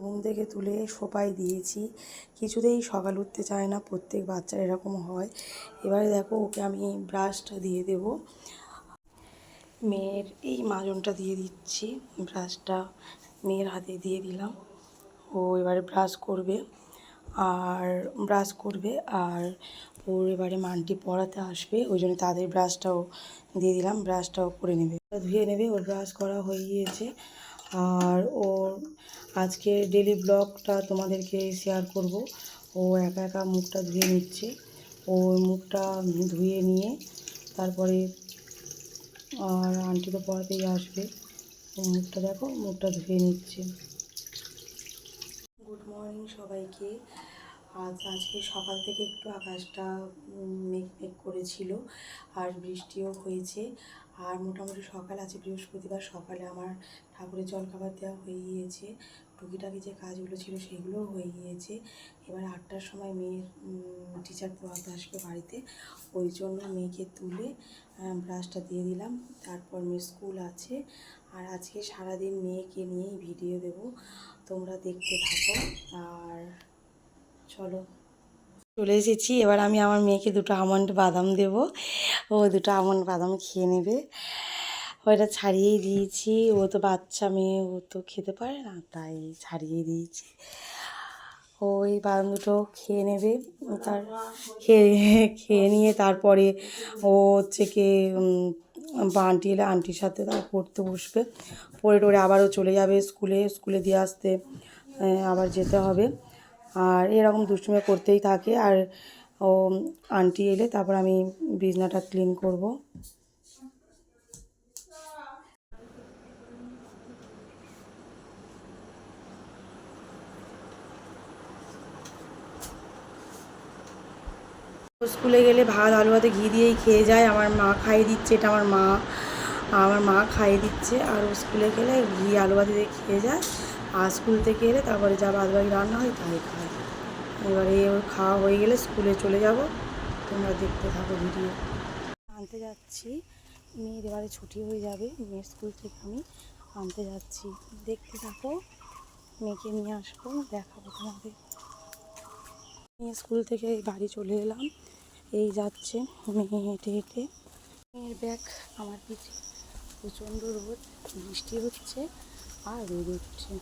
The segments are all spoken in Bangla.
ঘুম থেকে তুলে সোপায় দিয়েছি, কিছুতেই সকাল উঠতে চায় না। প্রত্যেক বাচ্চার এরকম হয়। এবারে দেখো ওকে আমি ব্রাশটা দিয়ে দেব। মেয়ের এই মাজনটা দিয়ে দিচ্ছি, ব্রাশটা মেয়ের হাতে দিয়ে দিলাম। ও এবারে ব্রাশ করবে আর ওর এবারে মানটি পড়াতে আসবে, ওই জন্য তাদের ব্রাশটাও দিয়ে দিলাম, ব্রাশটাও করে নেবে, ধুয়ে নেবে। ওর ব্রাশ করা হয়ে গিয়েছে। আর ওর আজকে ডেলি ব্লগটা তোমাদেরকে শেয়ার করব। ও একা একা মুখটা ধুয়ে নিচ্ছে। ও মুখটা ধুয়ে নিয়ে তারপরে আর আন্টি তো পড়াতেই আসবে। ও মুখটা দেখো, মুখটা ধুয়ে নিচ্ছে। গুড মর্নিং সবাইকে। আজকে সকাল থেকে একটু আকাশটা মেঘ করেছিল আর বৃষ্টিও হয়েছে। আর মোটামুটি সকাল আছে বৃহস্পতিবার, সকালে আমার ঠাকুরের জলখাবার দেওয়া হয়ে গিয়েছে। টুকিটাকি যে কাজগুলো ছিল সেগুলোও হয়ে গিয়েছে। এবার 8টার সময় মেয়ের টিচার পড়াতে আসবে বাড়িতে, ওই জন্য মেয়েকে তুলে ব্রাশটা দিয়ে দিলাম। তারপর মেয়ের স্কুল আছে। আর আজকে সারাদিন মেয়েকে নিয়েই ভিডিও দেব, তোমরা দেখতে থাকো। আর চলো, চলে এসেছি। এবার আমি আমার মেয়েকে 2টো আমন্ড বাদাম দেব। ও 2টো আমন্ড বাদাম খেয়ে নেবে। ওইটা ছাড়িয়েই দিয়েছি, ও তো বাচ্চা মেয়ে, ও তো খেতে পারে না, তাই ছাড়িয়ে দিয়েছি। ওই বাদাম 2টো খেয়ে নেবে। তার খেয়ে নিয়ে তারপরে ও হচ্ছে কি আন্টি এলে আন্টির সাথে তার পড়তে বসবে। পড়ে টোরে আবারও চলে যাবে স্কুলে দিয়ে আসতে আবার যেতে হবে। আর এরকম দুষ্টুমি করতেই থাকে। আর ও আন্টি এলে তারপর আমি বিছনাটা ক্লিন করব। স্কুলে গেলে ভাত আলু ভাতে ঘি দিয়েই খেয়ে যায়। আমার মা খাইয়ে দিচ্ছে, এটা আমার মা খাইয়ে দিচ্ছে। আর ও স্কুলে গেলে ঘি আলু ভাতে দিয়ে খেয়ে যায়। আর স্কুল থেকে এলে তারপরে যা বাদবাকি রান্না হয় তাই খায়। এবারে ওর খাওয়া হয়ে গেলে স্কুলে চলে যাব, তোমরা দেখতে থাকো ভিডিও। আনতে যাচ্ছি, মেয়ের এবারে ছুটি হয়ে যাবে, মেয়ের স্কুল থেকে আমি আনতে যাচ্ছি, দেখতে থাকো। মেয়েকে নিয়ে আসবো, দেখাবো তোমাদের। মেয়ে স্কুল থেকে বাড়ি চলে এলাম, এই যাচ্ছে মেয়ে হেঁটে হেঁটে। মেয়ের ব্যাগ আমার পিঠে, প্রচণ্ড রোদ, বৃষ্টি হচ্ছে আর রোদ উঠছে।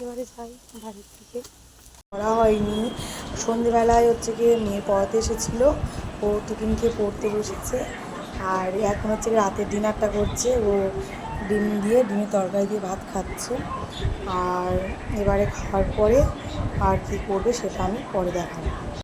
এবারে যাই বাড়ির থেকে। পড়া হয়নি, সন্ধেবেলায় হচ্ছে গিয়ে মেয়ে পড়াতে এসেছিলো, ও টিফিন খেয়ে পড়তে বসেছে। আর এখন হচ্ছে রাতের ডিনারটা করছে, ও ডিমের তরকারি দিয়ে ভাত খাচ্ছে। আর এবারে খাওয়ার পরে আর কি করবে সেটা আমি পরে দেখাবো।